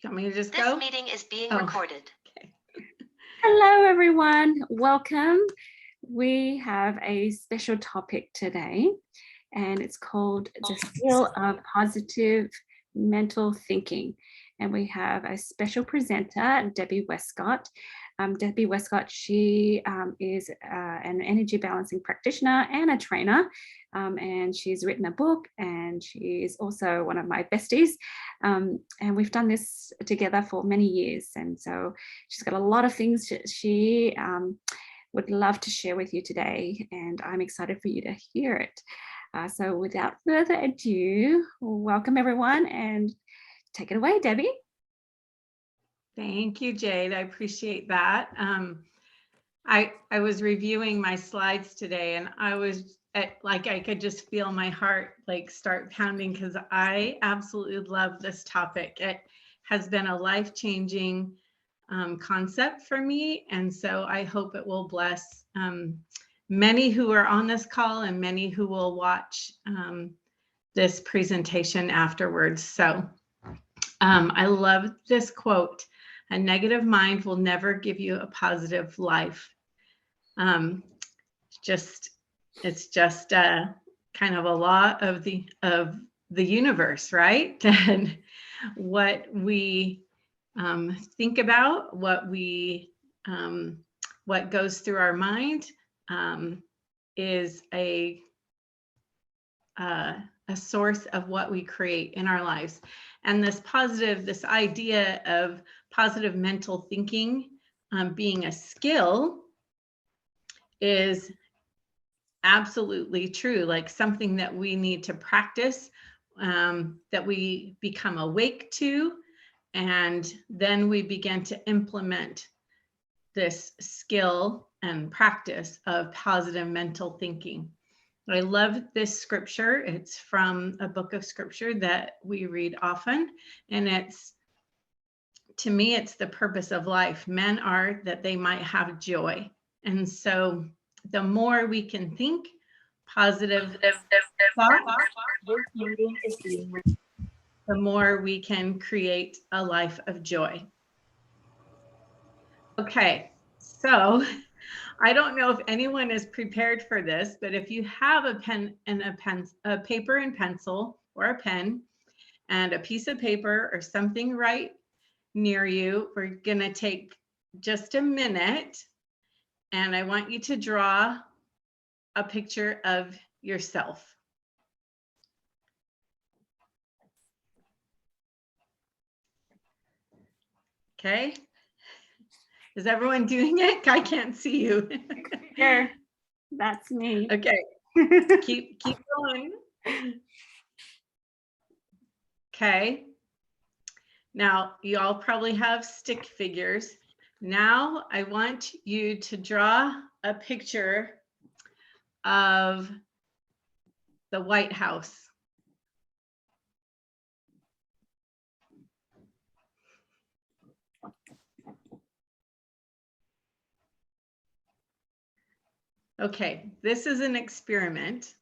You want me to just This go? meeting is being recorded. Okay. Hello, everyone. Welcome. We have a special topic today, and it's called the skill of positive mental thinking. And we have a special presenter, Debbie Wescott. Debbie Wescott, she is an energy balancing practitioner and a trainer, and she's written a book, and she's also one of my besties. And we've done this together for many years, and so she's got a lot of things she would love to share with you today, and I'm excited for you to hear it. So without further ado, welcome everyone, and take it away, Debbie. Thank you, Jade. I appreciate that. I was reviewing my slides today, and I was I could just feel my heart like start pounding because I absolutely love this topic. It has been a life-changing concept for me, and so I hope it will bless many who are on this call and many who will watch this presentation afterwards. So I love this quote. A negative mind will never give you a positive life. It's just kind of a law of the universe, right? And what we think about, what goes through our mind, is a source of what we create in our lives. And this idea of positive mental thinking being a skill is absolutely true, like something that we need to practice, that we become awake to, and then we begin to implement this skill and practice of positive mental thinking. I love this scripture. It's from a book of scripture that we read often, and to me, it's the purpose of life. Men are that they might have joy. And so the more we can think positive thoughts, the more we can create a life of joy. Okay, so I don't know if anyone is prepared for this, but if you have a pen and a paper and pencil, or a pen and a piece of paper or something right near you, we're gonna take just a minute, and I want you to draw a picture of yourself. Okay. Is everyone doing it? I can't see you. Sure, that's me. Okay, keep going. Okay. Now, you all probably have stick figures. Now, I want you to draw a picture of the White House. Okay, this is an experiment,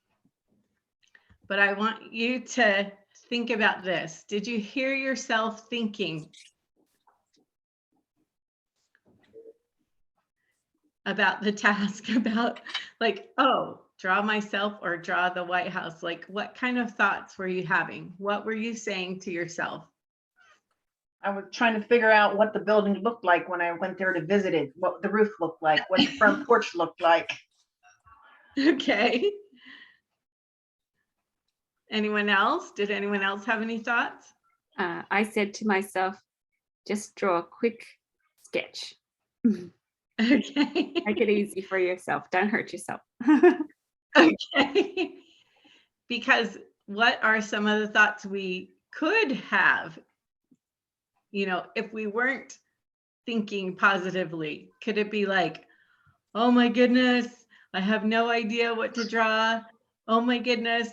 but I want you to think about this. Did you hear yourself thinking about the task, about like, oh, draw myself or draw the White House? Like, what kind of thoughts were you having? What were you saying to yourself? I was trying to figure out what the building looked like when I went there to visit it, what the roof looked like, what the front porch looked like. Okay. Anyone else? Did anyone else have any thoughts? I said to myself, just draw a quick sketch. Okay. Make it easy for yourself. Don't hurt yourself. Okay. Because what are some of the thoughts we could have, if we weren't thinking positively? Could it be like, oh my goodness, I have no idea what to draw. Oh my goodness,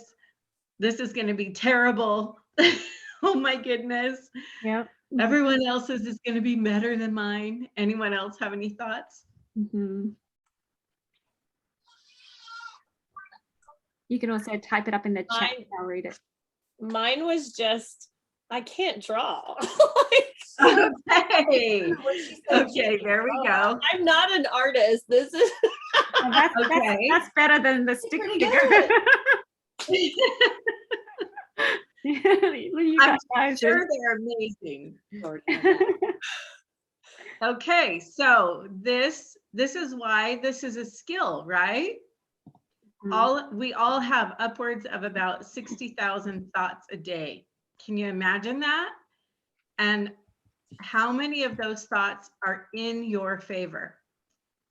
this is going to be terrible. Oh my goodness. Yep. Everyone else's is going to be better than mine. Anyone else have any thoughts? Mm-hmm. You can also type it up in the chat. I'll read it. Mine was just I can't draw. Okay. Okay, there we go. I'm not an artist. This is Oh, Okay. that's better than the stick pretty figure. You I'm guys sure they're amazing. Okay, so this is why this is a skill, right? We all have upwards of about 60,000 thoughts a day. Can you imagine that? And how many of those thoughts are in your favor?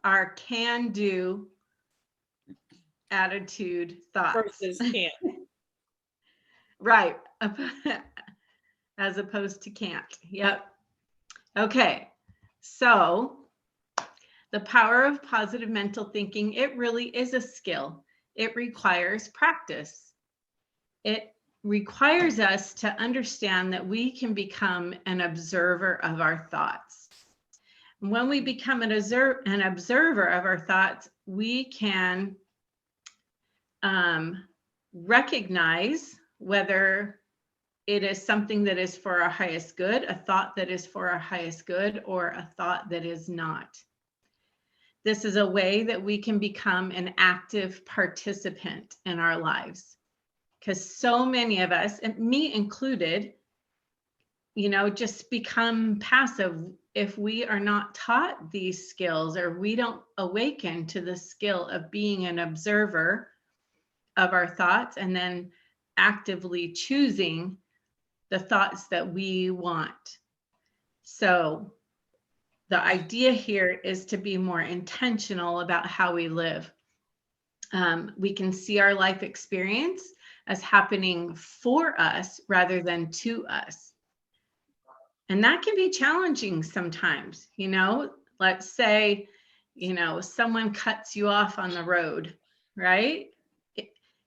Are can-do attitude thoughts. versus can't. Right. As opposed to can't. Yep. Okay. So the power of positive mental thinking, it really is a skill. It requires practice. It requires us to understand that we can become an observer of our thoughts. When we become an observer of our thoughts, we can recognize whether it is something that is for our highest good, a thought that is for our highest good, or a thought that is not. This is a way that we can become an active participant in our lives, because so many of us, and me included, just become passive if we are not taught these skills, or we don't awaken to the skill of being an observer of our thoughts and then actively choosing the thoughts that we want. So the idea here is to be more intentional about how we live. We can see our life experience as happening for us rather than to us. And that can be challenging sometimes. Let's say, someone cuts you off on the road, right?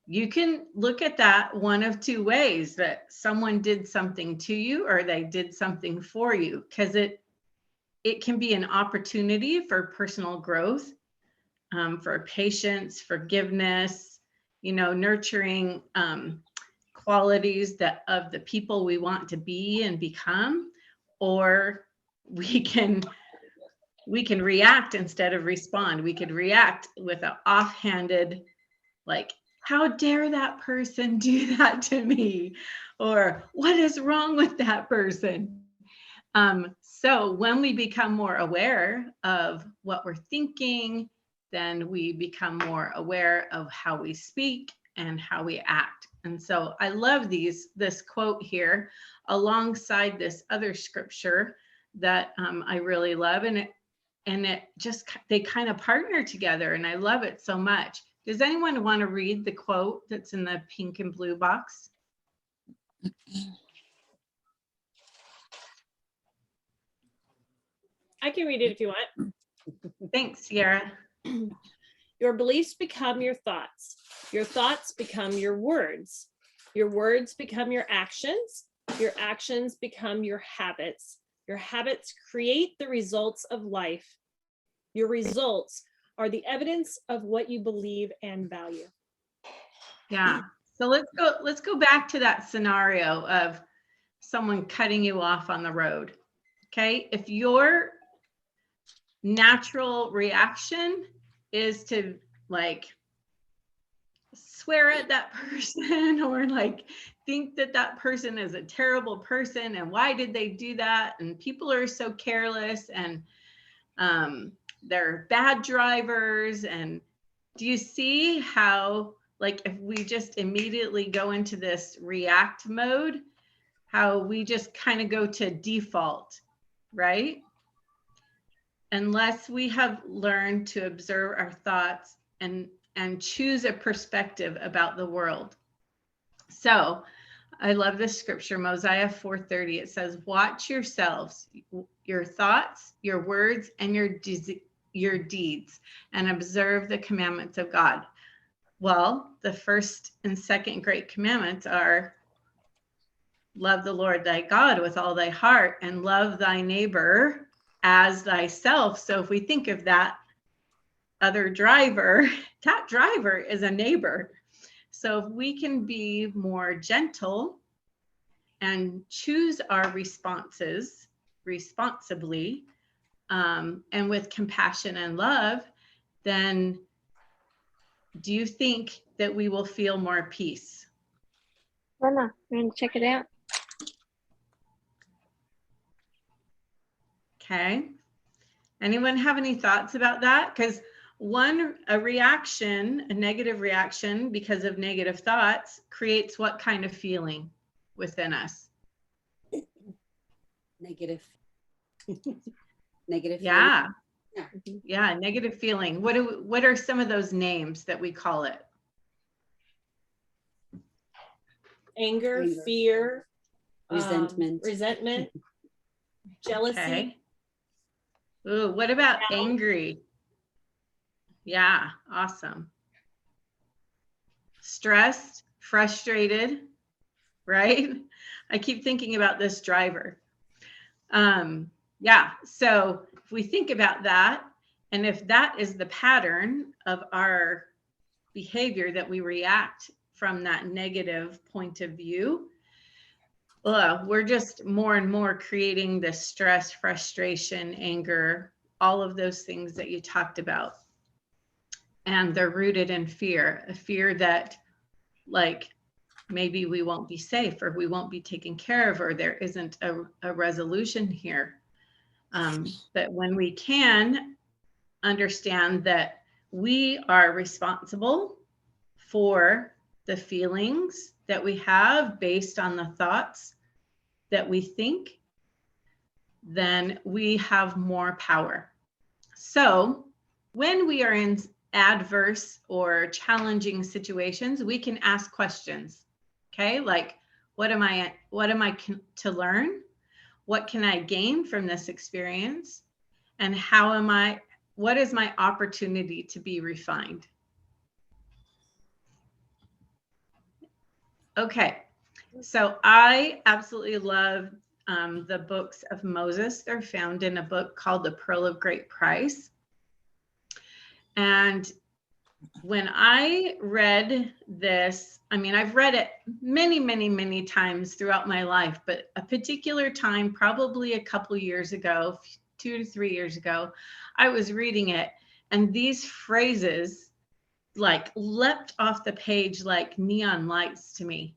You can look at that one of two ways, that someone did something to you or they did something for you, because it can be an opportunity for personal growth, for patience, forgiveness, nurturing qualities of the people we want to be and become, or we can react instead of respond. We could react with an offhanded, like, how dare that person do that to me? Or what is wrong with that person? So when we become more aware of what we're thinking, then we become more aware of how we speak and how we act. And so I love this quote here alongside this other scripture that I really love. And it just, they kind of partner together, and I love it so much. Does anyone want to read the quote that's in the pink and blue box? I can read it if you want. Thanks, Sierra. Your beliefs become your thoughts. Your thoughts become your words. Your words become your actions. Your actions become your habits. Your habits create the results of life. Your results are the evidence of what you believe and value. Yeah. So let's go back to that scenario of someone cutting you off on the road. Okay. If your natural reaction is to swear at that person or think that person is a terrible person and why did they do that? And people are so careless and they're bad drivers. And do you see how, if we just immediately go into this react mode, how we just kind of go to default, right? Unless we have learned to observe our thoughts and choose a perspective about the world. So I love this scripture, Mosiah 4:30. It says, watch yourselves, your thoughts, your words, and your deeds, and observe the commandments of God. Well, the first and second great commandments are love the Lord thy God with all thy heart and love thy neighbor as thyself. So if we think of that other driver, that driver is a neighbor. So if we can be more gentle and choose our responses responsibly, and with compassion and love, then do you think that we will feel more peace? Mama, you want to check it out? Okay. Anyone have any thoughts about that? Because a negative reaction because of negative thoughts creates what kind of feeling within us? Negative. Negative. Yeah. feeling. Yeah, negative feeling. What are some of those names that we call it? Anger, Anger. fear, Resentment. jealousy. Okay. Ooh, what about Doubt. angry? Yeah, awesome. Stressed, frustrated, right? I keep thinking about this driver. Yeah, so if we think about that, and if that is the pattern of our behavior, that we react from that negative point of view, we're just more and more creating the stress, frustration, anger, all of those things that you talked about. And they're rooted in fear, a fear that, like, maybe we won't be safe, or we won't be taken care of, or there isn't a resolution here. But when we can understand that we are responsible for the feelings that we have based on the thoughts that we think, then we have more power. So when we are in adverse or challenging situations, we can ask questions. Okay, like, what am I to learn? What can I gain from this experience? And what is my opportunity to be refined? Okay, so I absolutely love the books of Moses. They're found in a book called The Pearl of Great Price. And when I read this, I mean, I've read it many, many, many times throughout my life, but a particular time, probably a couple years ago, 2 to 3 years ago, I was reading it, and these phrases like leapt off the page like neon lights to me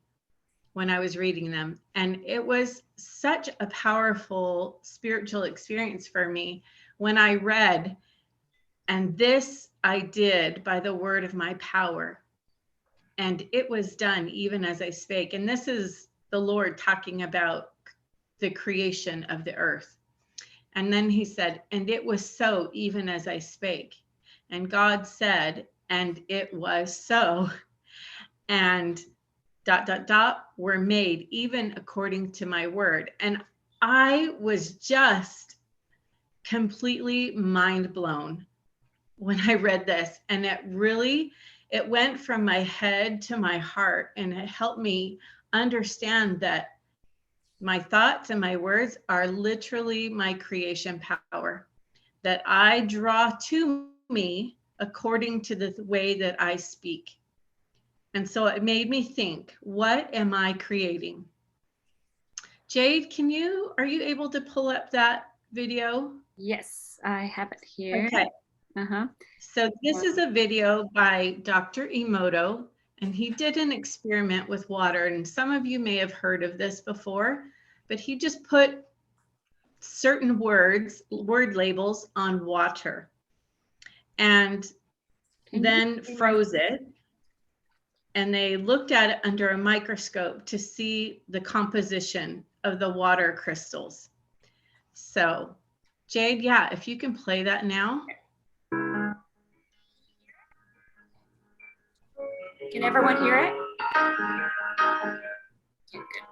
when I was reading them. And it was such a powerful spiritual experience for me when I read, and this I did by the word of my power, and it was done even as I spake. And this is the Lord talking about the creation of the earth. And then he said, and it was so even as I spake. And God said, and it was so. And ... were made even according to my word. And I was just completely mind blown when I read this. And it went from my head to my heart, and it helped me understand that my thoughts and my words are literally my creation power, that I draw to me according to the way that I speak. And so it made me think, what am I creating? Jade, are you able to pull up that video? Yes, I have it here. Okay. So this is a video by Dr. Emoto, and he did an experiment with water. And some of you may have heard of this before, but he just put certain word labels on water and then froze it. And they looked at it under a microscope to see the composition of the water crystals. So, Jade, yeah, if you can play that now. Can everyone hear it? Okay, good.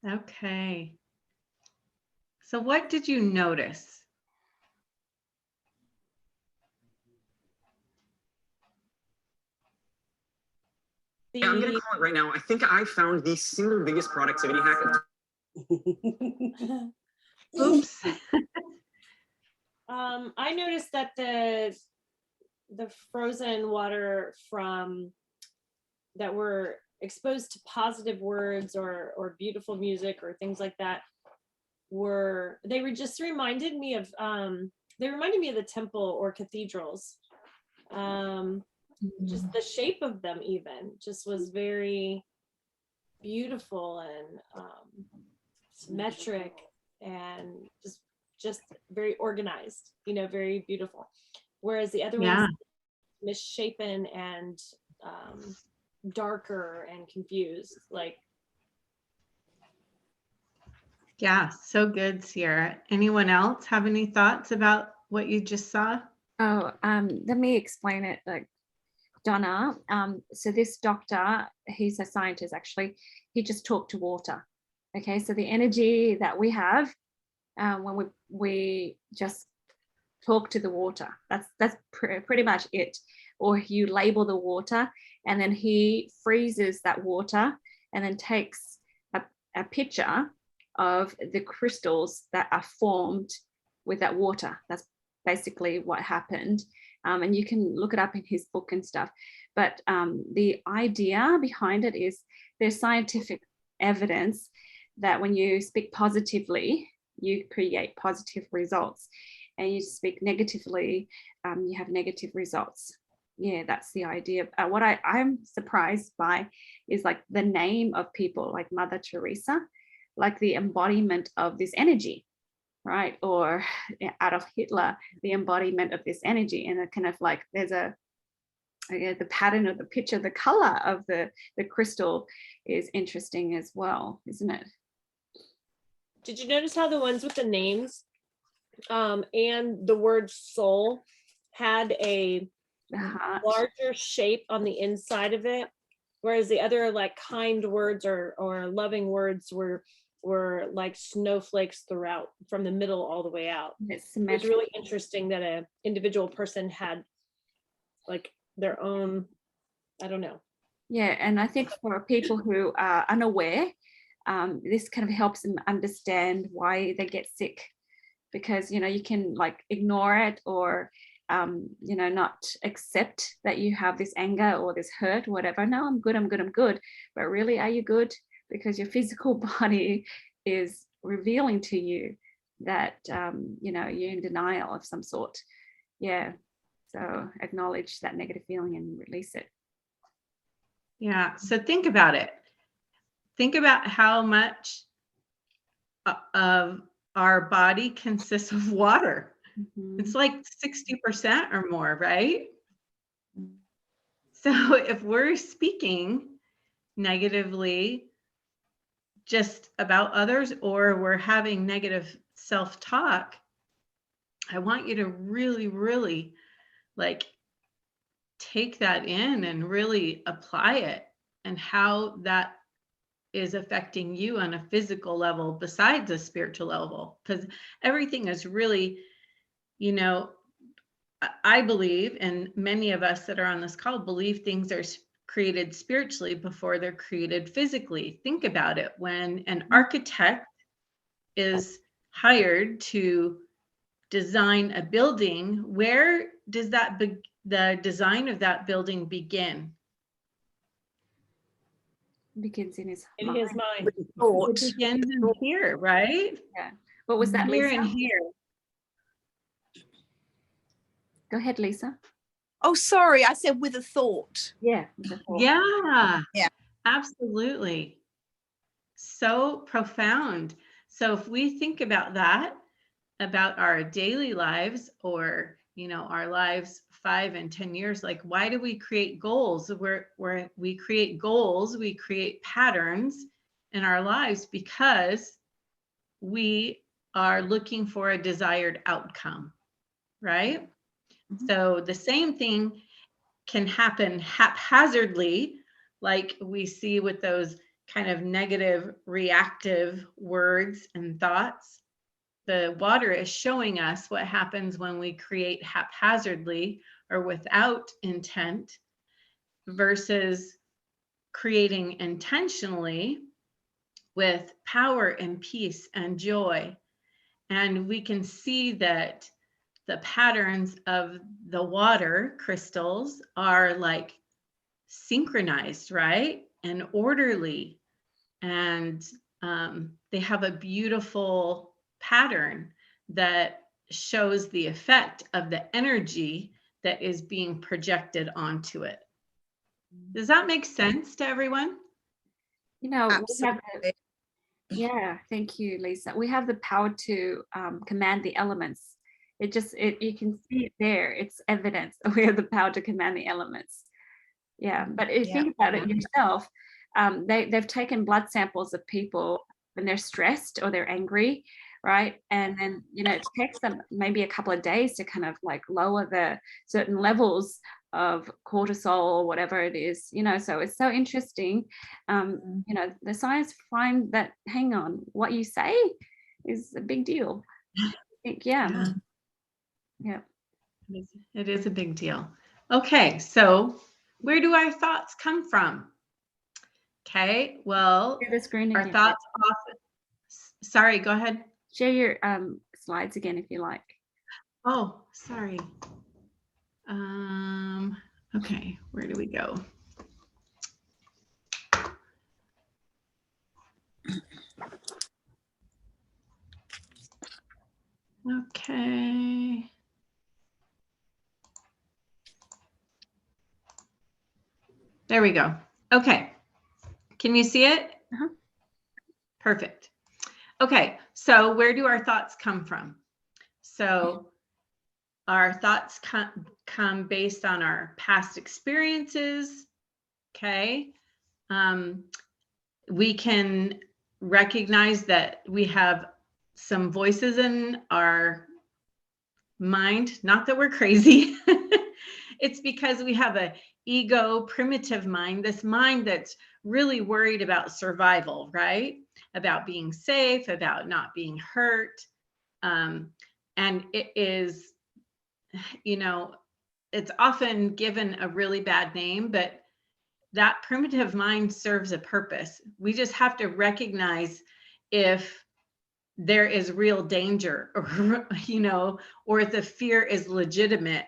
Okay. So what did you notice? Yeah, I'm gonna call it right now. I think I found the single biggest productivity hack of Oops. I noticed that the frozen water from that were exposed to positive words or beautiful music or things like that they just reminded me of the temple or cathedrals. Just the shape of them even just was very beautiful and symmetric and just very organized, very beautiful. Whereas the other ones misshapen and darker and confused. Yeah, so good, Sierra. Anyone else have any thoughts about what you just saw? Oh, let me explain it. Like Donna, so this doctor, he's a scientist actually, he just talked to water. Okay, so the energy that we have when we just talk to the water, that's pretty much it. Or you label the water and then he freezes that water and then takes a picture of the crystals that are formed with that water. That's basically what happened. And you can look it up in his book and stuff. But the idea behind it is there's scientific evidence that when you speak positively, you create positive results. And you speak negatively, you have negative results. Yeah, that's the idea. What I'm surprised by is like the name of people like Mother Teresa, like the embodiment of this energy, right? Or Adolf Hitler, the embodiment of this energy. And it kind of like there's the pattern of the picture, the color of the crystal is interesting as well, isn't it? Did you notice how the ones with the names and the word soul had a larger shape on the inside of it, whereas the other like kind words or loving words were like snowflakes throughout from the middle all the way out? It was really interesting that an individual person had like their own, I don't know. Yeah, and I think for people who are unaware, this kind of helps them understand why they get sick, because you can like ignore it or not accept that you have this anger or this hurt or whatever. No, I'm good. But really, are you good? Because your physical body is revealing to you that you're in denial of some sort. Yeah, so acknowledge that negative feeling and release it. Yeah, so think about it. Think about how much of our body consists of water. Mm-hmm. It's like 60% or more, right? So if we're speaking negatively just about others, or we're having negative self-talk, I want you to really, really like take that in and really apply it, and how that is affecting you on a physical level besides a spiritual level. Because everything is really, I believe, and many of us that are on this call believe, things are created spiritually before they're created physically. Think about it. When an architect is hired to design a building, where does the design of that building begin? Begins in his mind. It begins in here, right? Yeah. What was that, here Lisa? and here. Go ahead, Lisa. Oh, sorry, I said with a thought. Yeah. Yeah. Absolutely. So profound. So if we think about that, about our daily lives, or our lives 5 and 10 years, like, why do we create goals? Where we create goals, we create patterns in our lives because we are looking for a desired outcome, right? Mm-hmm. So the same thing can happen haphazardly, like we see with those kind of negative reactive words and thoughts. the water is showing us what happens when we create haphazardly or without intent versus creating intentionally with power and peace and joy. And we can see that the patterns of the water crystals are like synchronized, right? And orderly. And they have a beautiful pattern that shows the effect of the energy that is being projected onto it. Does that make sense to everyone? You know, we have Absolutely. yeah, thank you, Lisa. We have the power to command the elements. It just, you can see it there. It's evidence that we have the power to command the elements. Yeah, but if you think about it yourself, they've taken blood samples of people when they're stressed or they're angry, right? And then, you know, it takes them maybe a couple of days to kind of like lower the certain levels of cortisol or whatever it is, you know. So it's so interesting. You know, the science find that, hang on, what you say is a big deal. I think, yeah. It is a big deal. Okay, so where do our thoughts come from? Okay, well, Share the screen our again. thoughts often, sorry, go ahead. Share your slides again if you like. Oh, sorry. Okay, where do we go? Okay. There we go. Okay. Can you see it? Perfect. Okay, so where do our thoughts come from? So our thoughts come based on our past experiences, okay? We can recognize that we have some voices in our mind, not that we're crazy. It's because we have an ego, primitive mind, this mind that's really worried about survival, right? About being safe, about not being hurt. And it is, you know, it's often given a really bad name, but that primitive mind serves a purpose. We just have to recognize if there is real danger, or, you know, or if the fear is legitimate,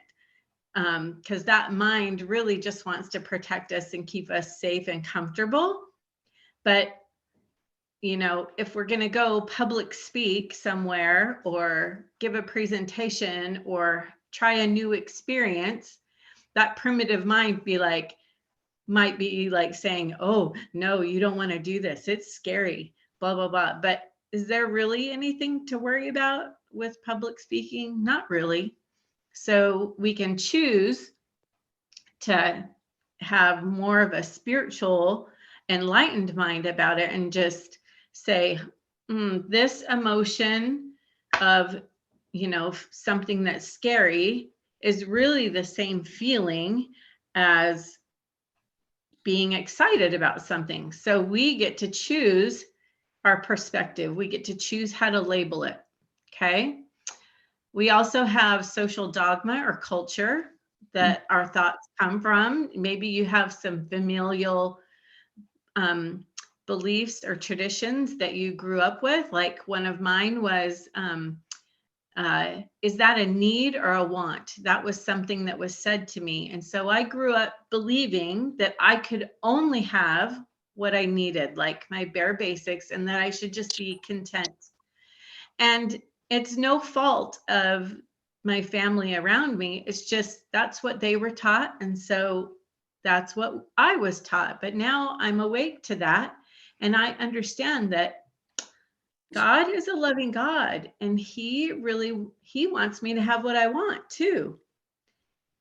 because that mind really just wants to protect us and keep us safe and comfortable. But, you know, if we're going to go public speak somewhere or give a presentation or try a new experience, that primitive mind might be like saying, oh, no, you don't want to do this. It's scary, blah, blah, blah. But is there really anything to worry about with public speaking? Not really. So we can choose to have more of a spiritual, enlightened mind about it and just say, this emotion of, you know, something that's scary is really the same feeling as being excited about something. So we get to choose our perspective. We get to choose how to label it. Okay. We also have social dogma or culture that our thoughts come from. Maybe you have some familial beliefs or traditions that you grew up with. Like one of mine was, is that a need or a want? That was something that was said to me. And so I grew up believing that I could only have what I needed, like my bare basics, and that I should just be content. And it's no fault of my family around me. It's just, that's what they were taught. And so that's what I was taught. But now I'm awake to that. And I understand that God is a loving God, and he wants me to have what I want too.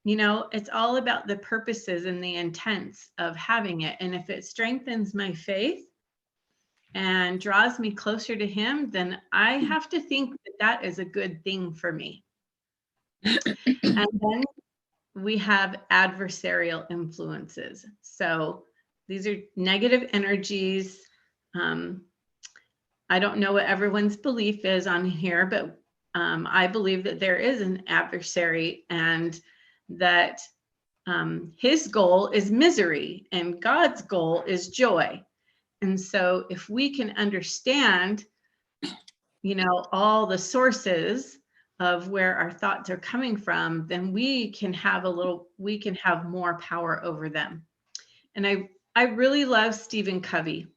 You know, it's all about the purposes and the intents of having it. And if it strengthens my faith and draws me closer to him, then I have to think that that is a good thing for me. And then we have adversarial influences. So these are negative energies, I don't know what everyone's belief is on here, but I believe that there is an adversary, and that his goal is misery and God's goal is joy. And so if we can understand, all the sources of where our thoughts are coming from, then we can have more power over them. And I really love Stephen Covey.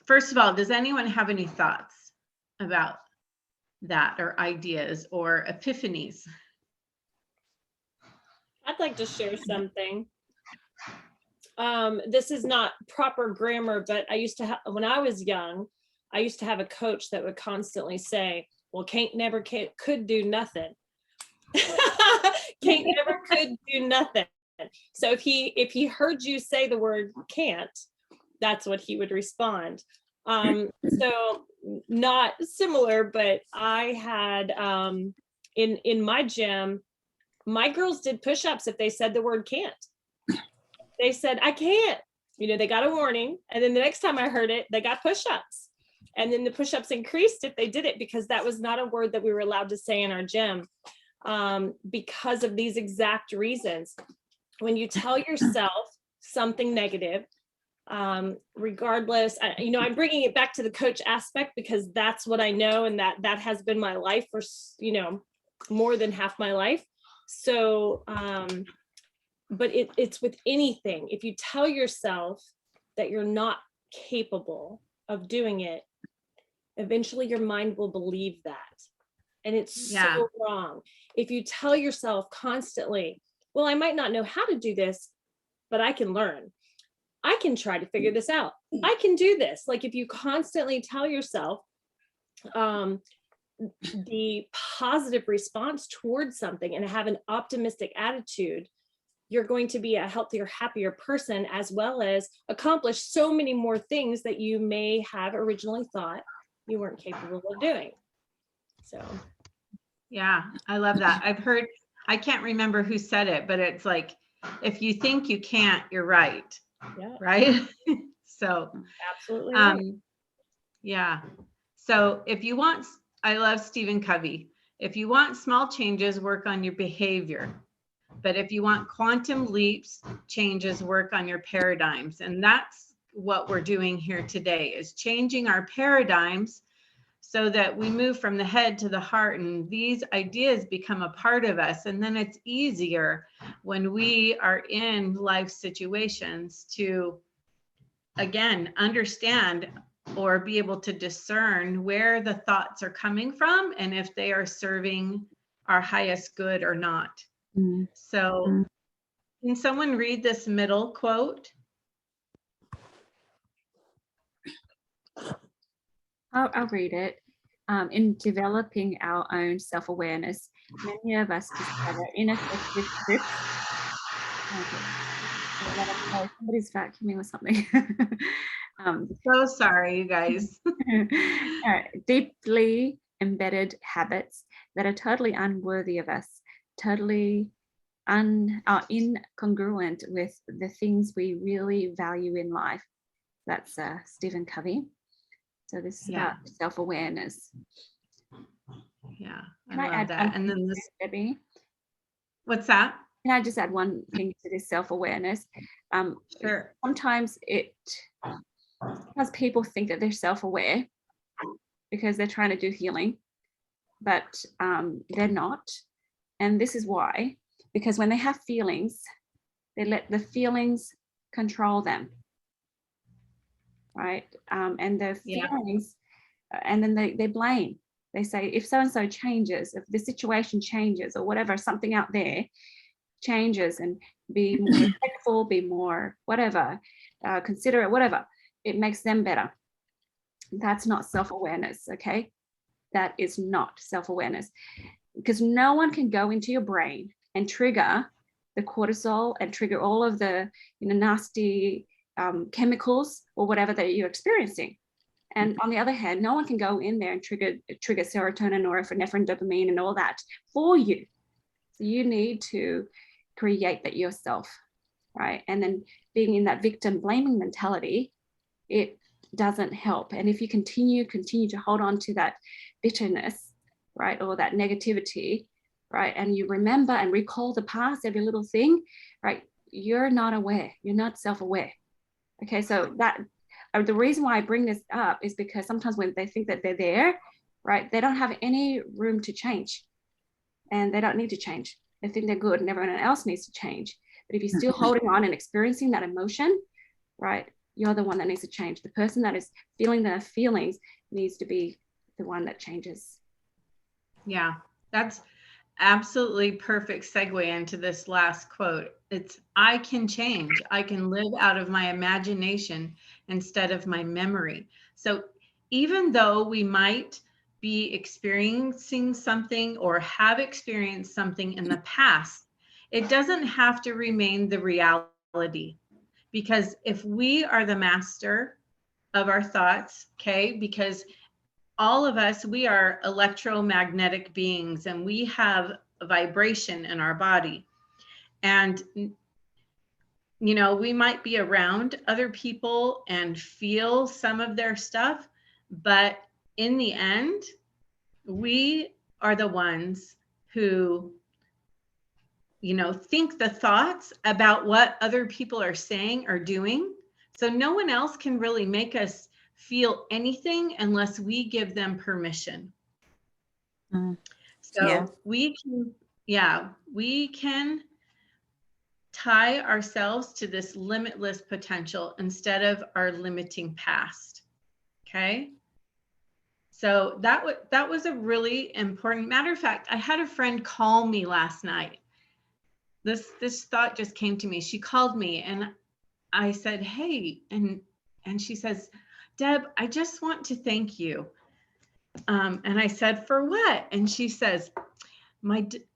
First of all, does anyone have any thoughts about that, or ideas or epiphanies? I'd like to share something. This is not proper grammar, but when I was young, I used to have a coach that would constantly say, well, could do nothing. Can't never could do nothing. So if he heard you say the word can't, that's what he would respond. So not similar, but I had in my gym, my girls did push-ups if they said the word can't. They said, I can't. They got a warning. And then the next time I heard it, they got push-ups. And then the push-ups increased if they did it, because that was not a word that we were allowed to say in our gym, because of these exact reasons. When you tell yourself something negative, regardless, I'm bringing it back to the coach aspect because that's what I know, and that has been my life for, more than half my life. So, but it's with anything. If you tell yourself that you're not capable of doing it, eventually your mind will believe that. And it's so wrong. If you tell yourself constantly, well, I might not know how to do this, but I can learn. I can try to figure this out. I can do this. Like if you constantly tell yourself the positive response towards something and have an optimistic attitude, you're going to be a healthier, happier person, as well as accomplish so many more things that you may have originally thought you weren't capable of doing. So. Yeah, I love that. I can't remember who said it, but it's like, if you think you can't, you're right. Yeah. Right. So absolutely. Right. Yeah. So I love Stephen Covey. If you want small changes, work on your behavior. But if you want quantum leaps, changes, work on your paradigms. And that's what we're doing here today, is changing our paradigms so that we move from the head to the heart, and these ideas become a part of us. And then it's easier when we are in life situations to, again, understand or be able to discern where the thoughts are coming from and if they are serving our highest good or not. So can someone read this middle quote? I'll read it. In developing our own self-awareness, many of us discover ineffective scripts. Somebody's vacuuming or something. So sorry, you guys. Deeply embedded habits that are totally unworthy of us, totally are incongruent with the things we really value in life. That's Stephen Covey. So this is about self-awareness. Yeah, I love that. And then this, Debbie? What's that? Can I just add one thing to this self-awareness? Sure. Sometimes because people think that they're self-aware because they're trying to do healing, but they're not. And this is why, because when they have feelings, they let the feelings control them. Right? And the feelings, and then they blame. They say, if so-and-so changes, if the situation changes or whatever, something out there changes, and be more respectful, be more whatever, considerate, whatever, it makes them better. That's not self-awareness, okay? That is not self-awareness, because no one can go into your brain and trigger the cortisol and trigger all of the nasty chemicals or whatever that you're experiencing. And on the other hand, no one can go in there and trigger serotonin, norepinephrine, dopamine, and all that for you. So you need to create that yourself, right? And then being in that victim blaming mentality, it doesn't help. And if you continue to hold on to that bitterness, right, or that negativity, right, and you remember and recall the past, every little thing, right, you're not aware, you're not self-aware. Okay, so that the reason why I bring this up is because sometimes when they think that they're there, right, they don't have any room to change, and they don't need to change. They think they're good and everyone else needs to change. But if you're still holding on and experiencing that emotion, right, you're the one that needs to change. The person that is feeling the feelings needs to be the one that changes. Yeah, that's absolutely perfect segue into this last quote. It's, I can change. I can live out of my imagination instead of my memory. So even though we might be experiencing something or have experienced something in the past, it doesn't have to remain the reality. Because if we are the master of our thoughts, okay, because all of us, we are electromagnetic beings and we have a vibration in our body. And, you know, we might be around other people and feel some of their stuff, but in the end, we are the ones who, you know, think the thoughts about what other people are saying or doing. So no one else can really make us feel anything unless we give them permission. So we can tie ourselves to this limitless potential instead of our limiting past. Okay. So that was a really important matter of fact. I had a friend call me last night. This thought just came to me. She called me and I said, hey, and she says, Deb, I just want to thank you. And I said, for what? And she says,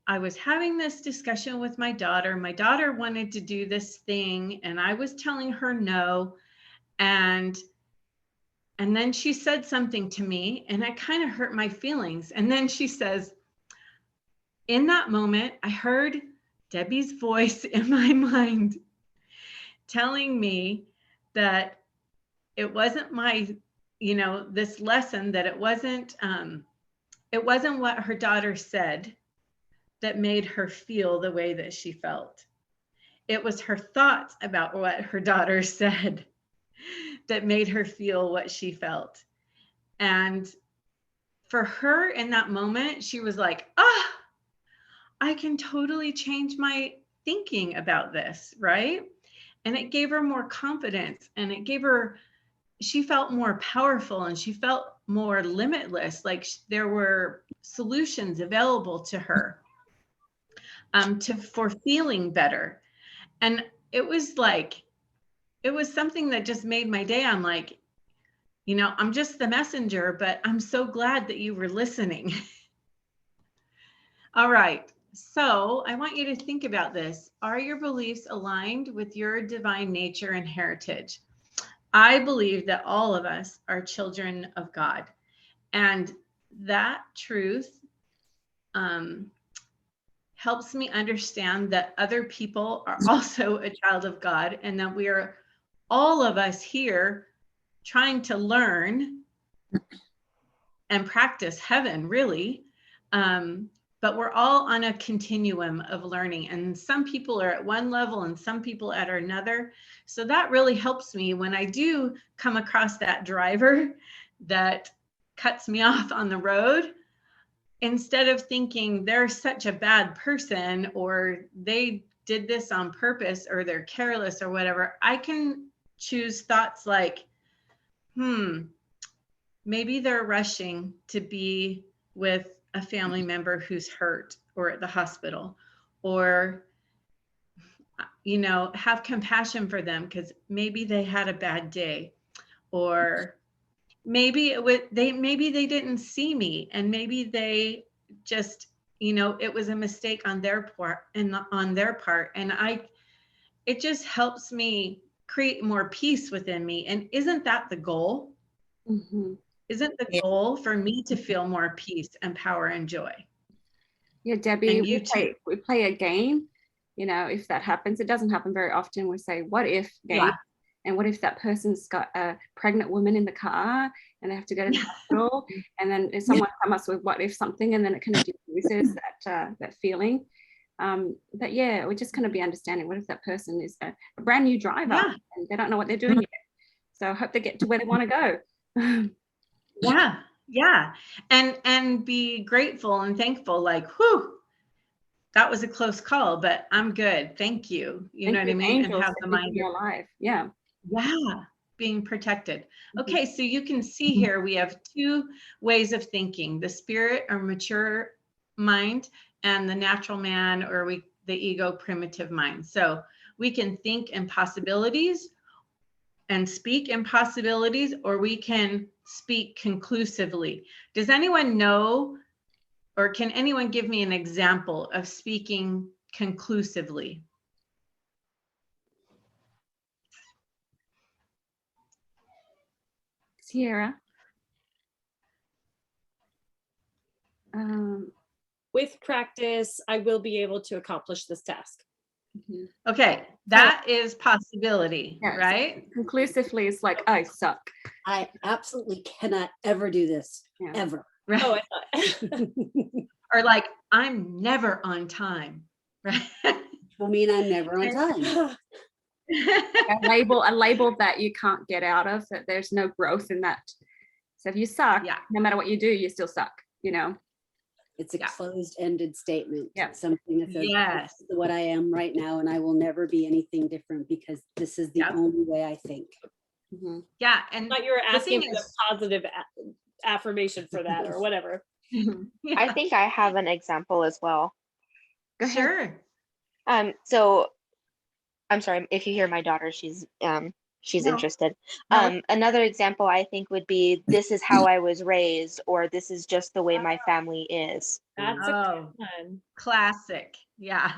I was having this discussion with my daughter. My daughter wanted to do this thing and I was telling her no. And then she said something to me and it kind of hurt my feelings. And then she says, in that moment, I heard Debbie's voice in my mind telling me that it wasn't my, you know, this lesson, that it wasn't what her daughter said that made her feel the way that she felt. It was her thoughts about what her daughter said that made her feel what she felt. And for her in that moment, she was like, I can totally change my thinking about this, right? And it gave her more confidence and it gave her, she felt more powerful and she felt more limitless, like there were solutions available to her for feeling better. And it was something that just made my day. I'm like, you know, I'm just the messenger, but I'm so glad that you were listening. All right. So I want you to think about this. Are your beliefs aligned with your divine nature and heritage? I believe that all of us are children of God. And that truth helps me understand that other people are also a child of God and that we are all of us here trying to learn and practice heaven, really. But we're all on a continuum of learning and some people are at one level and some people at another. So that really helps me when I do come across that driver that cuts me off on the road. Instead of thinking they're such a bad person or they did this on purpose or they're careless or whatever, I can choose thoughts like, maybe they're rushing to be with a family member who's hurt or at the hospital, or, you know, have compassion for them because maybe they had a bad day, or maybe maybe they didn't see me and maybe they just, you know, it was a mistake on their part and it just helps me create more peace within me. And isn't that the goal? Mm-hmm. Isn't the goal for me to feel more peace and power and joy? Yeah, Debbie, we play a game, you know, if that happens. It doesn't happen very often. We say, what if game? Yeah. And what if that person's got a pregnant woman in the car and they have to go to the hospital? And then if someone comes up with what if something, and then it kind of diffuses that feeling. But yeah, we just kind of be understanding, what if that person is a brand new driver and they don't know what they're doing yet? So I hope they get to where they want to go. Yeah. And be grateful and thankful, like, whew, that was a close call, but I'm good. Thank you. You know what I mean? And have the mind alive. Yeah. Yeah. Being protected. Okay. So you can see here, we have two ways of thinking: the spirit or mature mind, and the natural man, or the ego primitive mind. So we can think in possibilities and speak in possibilities, or we can speak conclusively. Does anyone know, or can anyone give me an example of speaking conclusively? Sierra. With practice, I will be able to accomplish this task. Okay, that is possibility, right? So conclusively, it's like, I suck. I absolutely cannot ever do this, ever. Right. Oh, I thought. Or like, I'm never on time, right? Will mean I'm never on time. a label that you can't get out of, that there's no growth in that. So if you suck, no matter what you do, you still suck, you know. It's a closed-ended statement. Yeah. Something that says, this is what I am right now, and I will never be anything different because this is the only way I think. Yeah, and I thought you were asking for a positive affirmation for that or whatever. I think I have an example as well. Go ahead. Sure. So I'm sorry if you hear my daughter, she's interested. Another example I think would be, this is how I was raised, or this is just the way my family is. That's a good one. Classic. Yeah.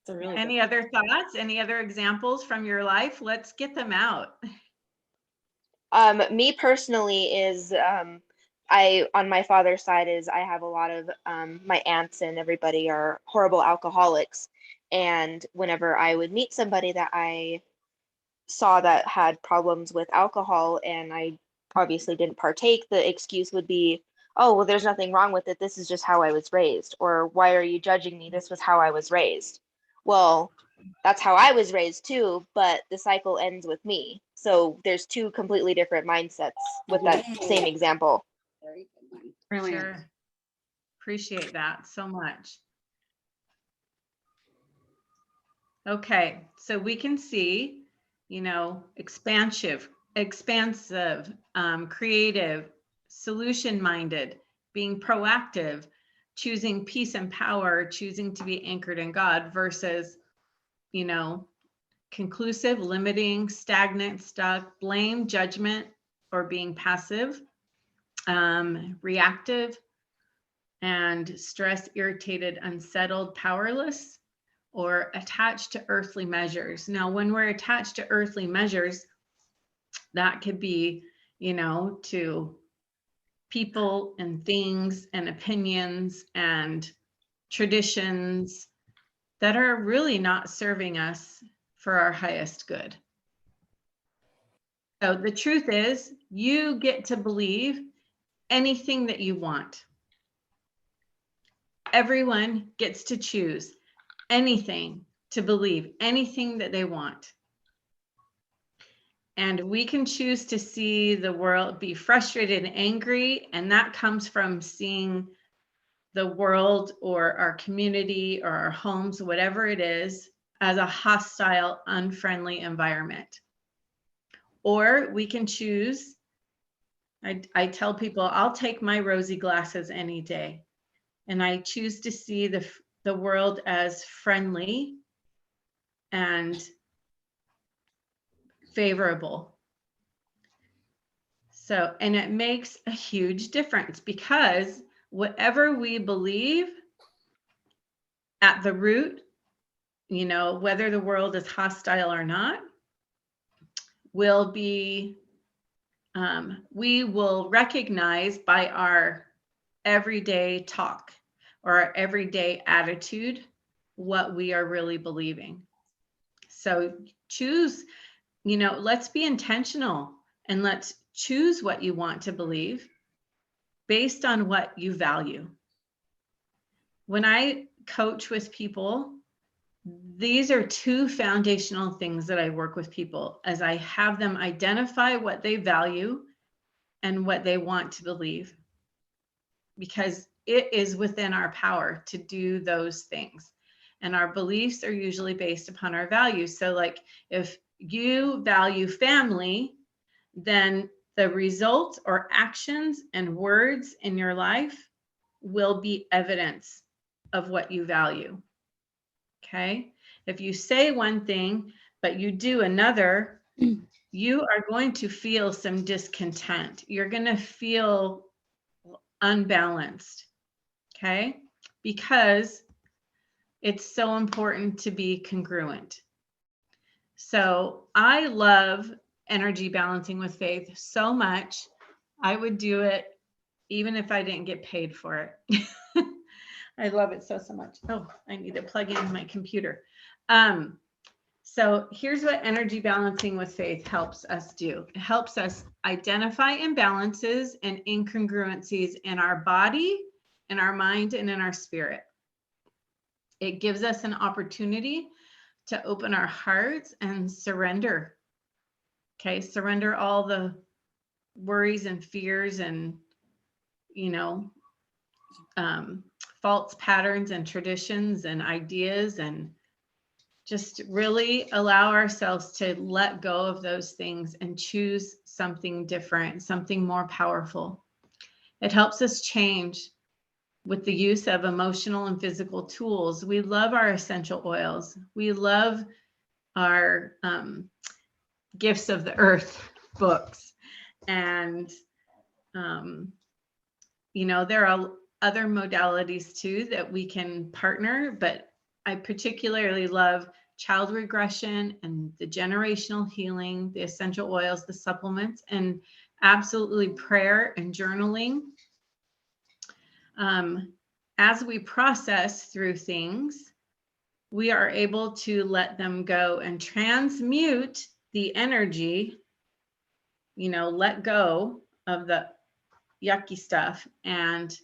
Really any other thoughts? Any other examples from your life? Let's get them out. Me personally is on my father's side I have a lot of my aunts and everybody are horrible alcoholics, and whenever I would meet somebody that I saw that had problems with alcohol and I obviously didn't partake, the excuse would be, oh, well, there's nothing wrong with it, this is just how I was raised, or why are you judging me, this was how I was raised. Well, that's how I was raised too, but the cycle ends with me. So there's two completely different mindsets with that same example. Very good one. Brilliant. Sure. Appreciate that so much. Okay, so we can see, you know, expansive, creative, solution-minded, being proactive, choosing peace and power, choosing to be anchored in God, versus, you know, conclusive, limiting, stagnant, stuck, blame, judgment, or being passive, reactive, and stress, irritated, unsettled, powerless, or attached to earthly measures. Now, when we're attached to earthly measures, that could be, you know, to people and things and opinions and traditions that are really not serving us for our highest good. So the truth is, you get to believe anything that you want. Everyone gets to choose anything to believe, anything that they want. And we can choose to see the world, be frustrated and angry, and that comes from seeing the world or our community or our homes, whatever it is, as a hostile, unfriendly environment. Or we can choose, I tell people, I'll take my rosy glasses any day, and I choose to see the world as friendly and favorable. So, and it makes a huge difference, because whatever we believe at the root, you know, whether the world is hostile or not, will be, we will recognize by our everyday talk or our everyday attitude what we are really believing. So choose let's be intentional and let's choose what you want to believe based on what you value. When I coach with people, these are two foundational things that I work with people as I have them identify what they value and what they want to believe, because it is within our power to do those things. And our beliefs are usually based upon our values. So like if you value family, then the results or actions and words in your life will be evidence of what you value. Okay. If you say one thing, but you do another, you are going to feel some discontent. You're going to feel unbalanced. Okay. Because it's so important to be congruent. So I love energy balancing with faith so much. I would do it even if I didn't get paid for it. I love it so much. Oh, I need to plug in my computer. So here's what energy balancing with faith helps us do. It helps us identify imbalances and incongruencies in our body, in our mind, and in our spirit. It gives us an opportunity to open our hearts and surrender. Okay, surrender all the worries and fears and, false patterns and traditions and ideas, and just really allow ourselves to let go of those things and choose something different, something more powerful. It helps us change with the use of emotional and physical tools. We love our essential oils. We love our Gifts of the Earth books. And, there are other modalities too that we can partner, but I particularly love child regression and the generational healing, the essential oils, the supplements, and absolutely prayer and journaling. As we process through things, we are able to let them go and transmute the energy, let go of the yucky stuff and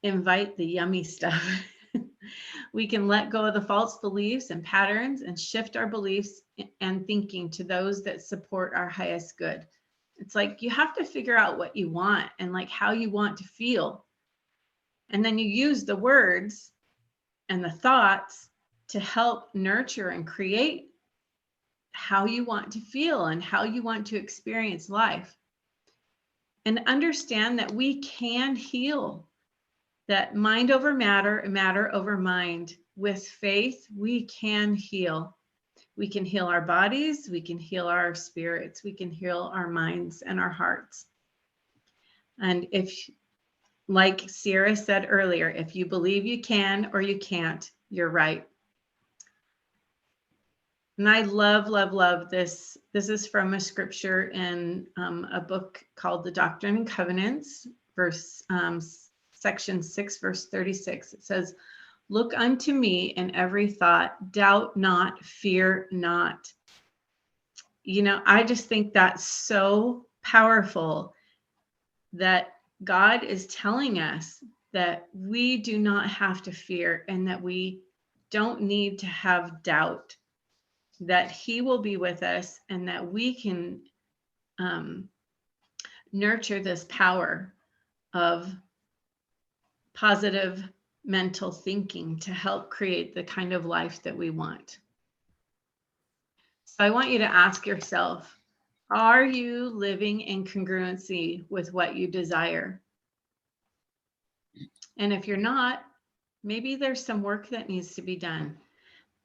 invite the yummy stuff. We can let go of the false beliefs and patterns and shift our beliefs and thinking to those that support our highest good. It's like you have to figure out what you want and like how you want to feel. And then you use the words and the thoughts to help nurture and create how you want to feel and how you want to experience life. And understand that we can heal, that mind over matter and matter over mind. With faith, we can heal. We can heal our bodies, we can heal our spirits, we can heal our minds and our hearts. And if, like Sierra said earlier, if you believe you can or you can't, you're right. And I love, love, love this. This is from a scripture in a book called The Doctrine and Covenants, section 6, verse 36. It says, "Look unto me in every thought, doubt not, fear not." I just think that's so powerful that God is telling us that we do not have to fear and that we don't need to have doubt, that He will be with us and that we can nurture this power of positive mental thinking to help create the kind of life that we want. So I want you to ask yourself, are you living in congruency with what you desire? And if you're not, maybe there's some work that needs to be done.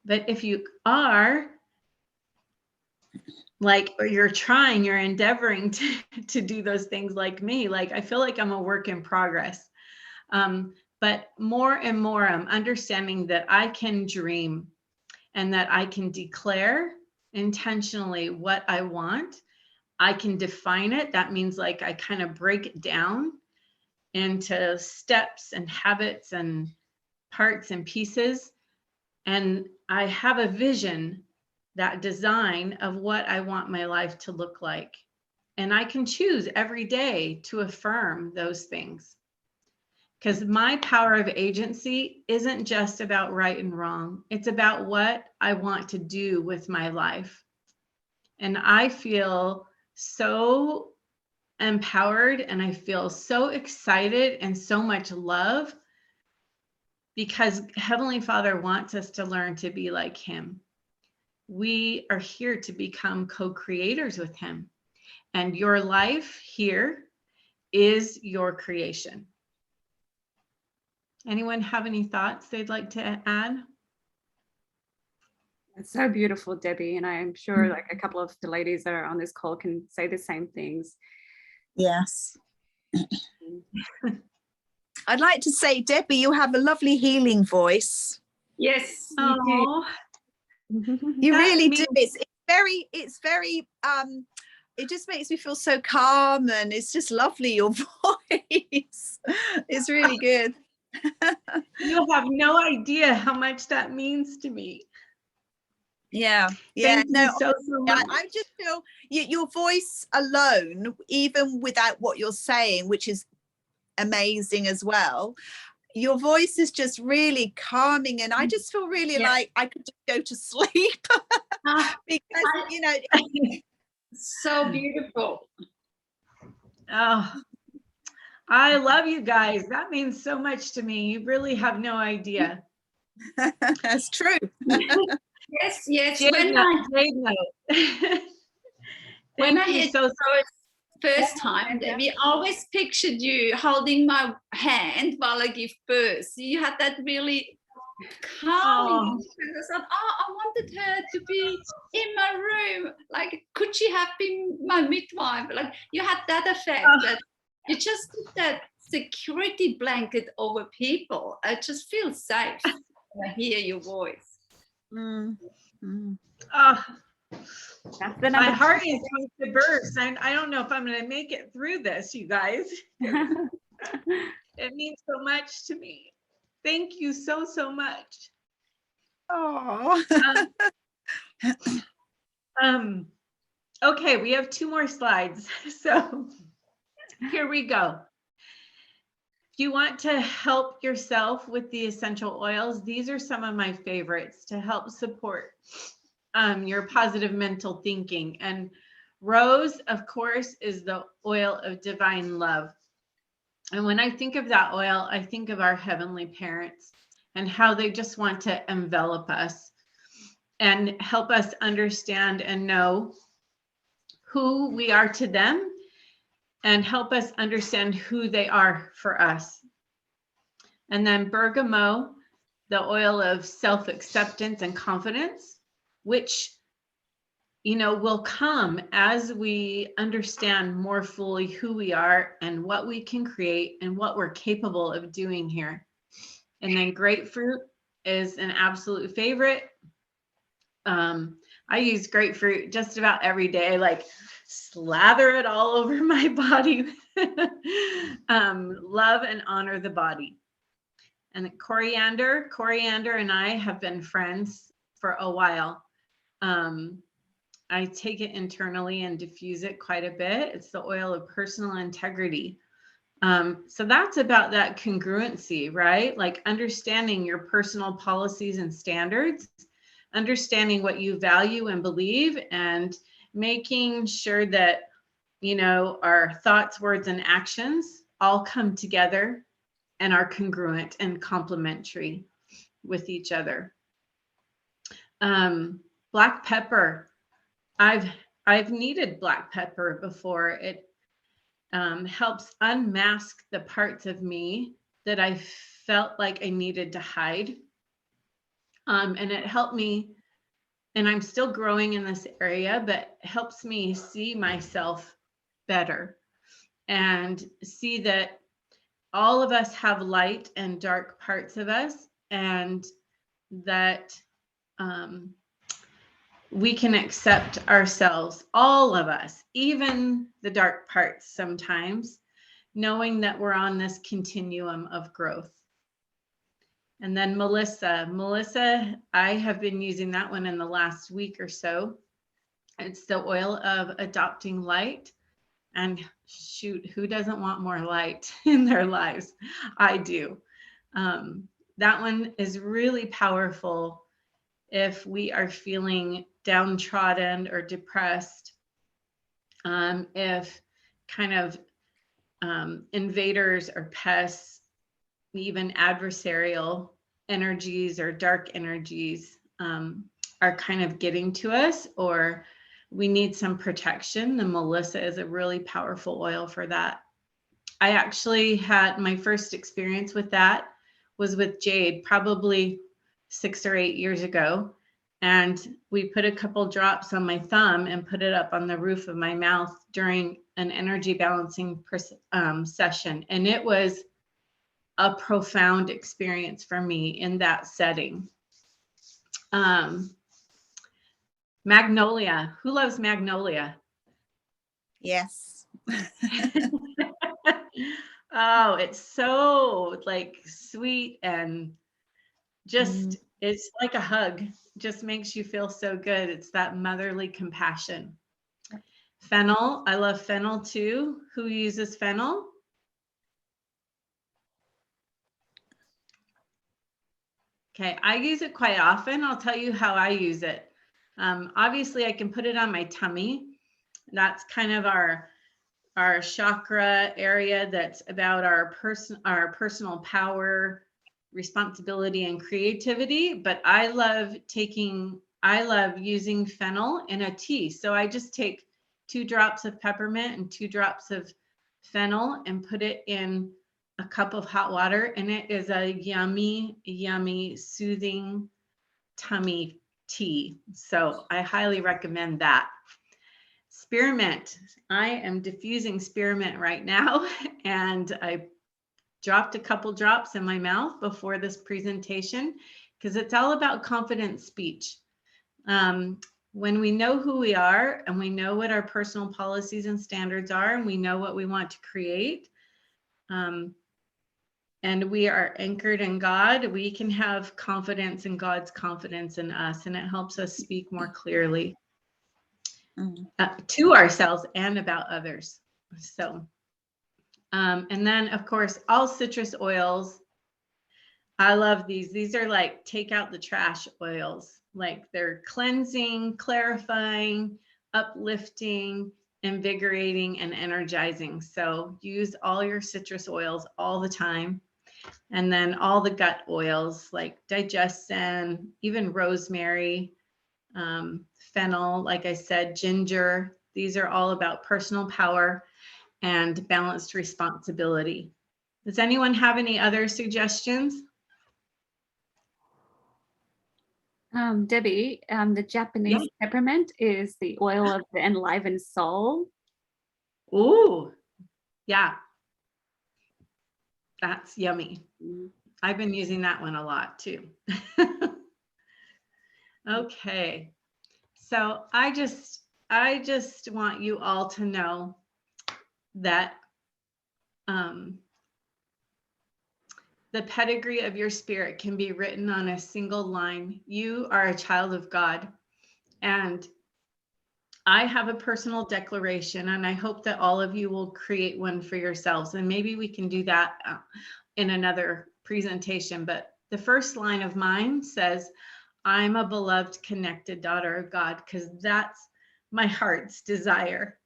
But if you are, like, or you're trying, you're endeavoring to do those things like me, like I feel like I'm a work in progress. But more and more, I'm understanding that I can dream and that I can declare intentionally what I want. I can define it. That means like I kind of break it down into steps and habits and parts and pieces. And I have a vision that design of what I want my life to look like. And I can choose every day to affirm those things. Because my power of agency isn't just about right and wrong. It's about what I want to do with my life. And I feel so empowered and I feel so excited and so much love because Heavenly Father wants us to learn to be like him. We are here to become co-creators with him. And your life here is your creation. Anyone have any thoughts they'd like to add? It's so beautiful, Debbie. And I'm sure like a couple of the ladies that are on this call can say the same things. Yes. I'd like to say, Debbie, you have a lovely healing voice. Yes, you Oh, do. You that really do. means- It's very, it just makes me feel so calm, and it's just lovely, your voice. It's really good. You have no idea how much that means to me. Yeah. Thank No, you so much. I just feel your voice alone, even without what you're saying, which is amazing as well, your voice is just really calming, and I just feel really like I could just go to sleep because So beautiful. Oh, I love you guys. That means so much to me. You really have no idea. That's true. Yes. Jade When note, Jade note. when I Thank you hit so first time, we always pictured you holding my hand while I give birth. You had that really calming. I thought, I wanted her to be in my room. Like, could she have been my midwife? Like, you had that effect that you just put that security blanket over people. I just feel safe when I hear your voice. My heart is going to burst. I don't know if I'm going to make it through this, you guys. It means so much to me. Thank you so much. Oh. Okay, we have 2 more slides. So here we go. If you want to help yourself with the essential oils, these are some of my favorites to help support your positive mental thinking. And rose, of course, is the oil of divine love. And when I think of that oil, I think of our heavenly parents and how they just want to envelop us and help us understand and know who we are to them and help us understand who they are for us. And then bergamot, the oil of self-acceptance and confidence, which will come as we understand more fully who we are and what we can create and what we're capable of doing here. And then grapefruit is an absolute favorite. I use grapefruit just about every day, like slather it all over my body. Love and honor the body. And coriander and I have been friends for a while. I take it internally and diffuse it quite a bit. It's the oil of personal integrity. So that's about that congruency, right? Like understanding your personal policies and standards, understanding what you value and believe, and making sure that, our thoughts, words, and actions all come together and are congruent and complementary with each other. Black pepper. I've needed black pepper before. It helps unmask the parts of me that I felt like I needed to hide. And it helped me, and I'm still growing in this area, but helps me see myself better and see that all of us have light and dark parts of us, and that we can accept ourselves, all of us, even the dark parts sometimes, knowing that we're on this continuum of growth. And then Melissa, I have been using that one in the last week or so. It's the oil of adopting light. And shoot, who doesn't want more light in their lives? I do. That one is really powerful if we are feeling downtrodden or depressed. If kind of invaders or pests, even adversarial energies or dark energies are kind of getting to us, or we need some protection, the Melissa is a really powerful oil for that. I actually had my first experience with that was with jade, probably 6 or 8 years ago. And we put a couple drops on my thumb and put it up on the roof of my mouth during an energy balancing session. And it was a profound experience for me in that setting. Magnolia. Who loves magnolia? Yes. Oh, it's so like sweet and just, it's like a hug. Just makes you feel so good. It's that motherly compassion. Fennel. I love fennel too. Who uses fennel? Okay, I use it quite often. I'll tell you how I use it. Obviously, I can put it on my tummy. That's kind of our chakra area that's about our personal power, responsibility, and creativity. But I love using fennel in a tea. So I just take 2 drops of peppermint and 2 drops of fennel and put it in a cup of hot water. And it is a yummy, yummy, soothing tummy tea. So I highly recommend that. Spearmint. I am diffusing spearmint right now, and I dropped a couple drops in my mouth before this presentation because it's all about confident speech. When we know who we are and we know what our personal policies and standards are, and we know what we want to create, and we are anchored in God, we can have confidence in God's confidence in us, and it helps us speak more clearly to ourselves and about others. So, and then of course, all citrus oils. I love these. These are like take out the trash oils. Like they're cleansing, clarifying, uplifting, invigorating, and energizing. So use all your citrus oils all the time. And then all the gut oils like digestin, even rosemary, fennel, like I said, ginger. These are all about personal power and balanced responsibility. Does anyone have any other suggestions? Debbie, the Japanese peppermint is the oil of the enlivened soul. Ooh, yeah. That's yummy. I've been using that one a lot too. Okay. So I just want you all to know that the pedigree of your spirit can be written on a single line. You are a child of God. And I have a personal declaration, and I hope that all of you will create one for yourselves. And maybe we can do that in another presentation. But the first line of mine says, I'm a beloved, connected daughter of God, because that's my heart's desire,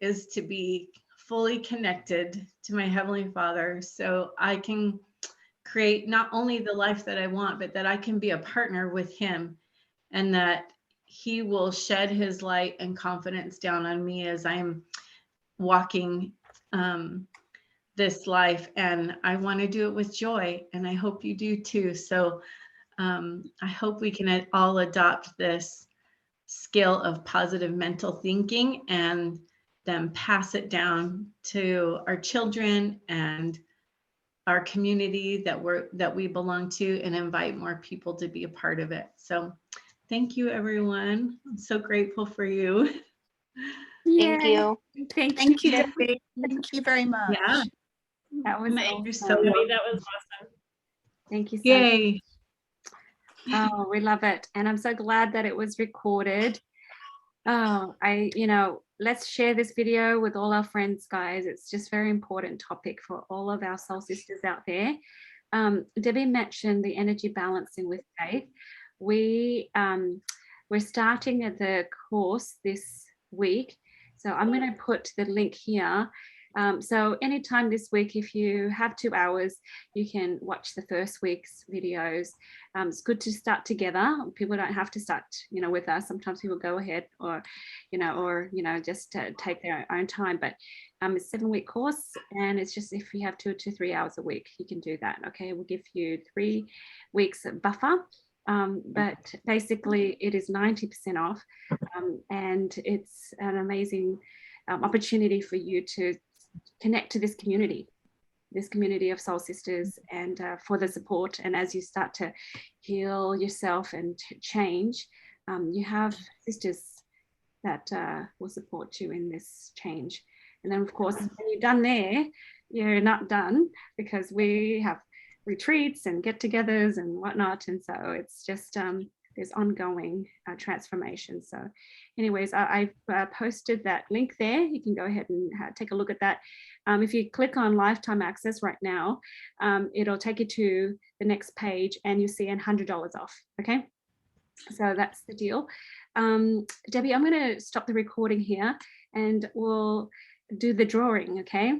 is to be fully connected to my Heavenly Father, so I can create not only the life that I want, but that I can be a partner with Him, and that He will shed His light and confidence down on me as I'm walking this life. And I want to do it with joy, and I hope you do too. So I hope we can all adopt this skill of positive mental thinking and then pass it down to our children and our community that we belong to, and invite more people to be a part of it. So thank you, everyone. I'm so grateful for you. Thank you. Thank you, Debbie. Thank you very much. Yeah. That was Amazing. awesome. So Debbie, that was awesome. Thank you so Yay. much. Oh, we love it. And I'm so glad that it was recorded. Oh, let's share this video with all our friends, guys. It's just very important topic for all of our soul sisters out there. Debbie mentioned the energy balancing with faith. We're starting the course this week. So I'm going to put the link here. So anytime this week, if you have 2 hours, you can watch the first week's videos. It's good to start together. People don't have to start, with us. Sometimes people go ahead or just take their own time. But it's a 7-week course, and it's just if you have 2 to 3 hours a week, you can do that. Okay, we'll give you 3 weeks buffer. But basically it is 90% off, and it's an amazing opportunity for you to connect to this community of soul sisters, and for the support. And as you start to heal yourself and change, you have sisters that will support you in this change. And then of course, when you're done there, you're not done, because we have retreats and get-togethers and whatnot, and so it's just there's ongoing transformation. So anyways, I've posted that link there. You can go ahead and take a look at that. If you click on lifetime access right now, it'll take you to the next page, and you see $100 off. Okay, so that's the deal. Debbie, I'm going to stop the recording here, and we'll do the drawing. Okay.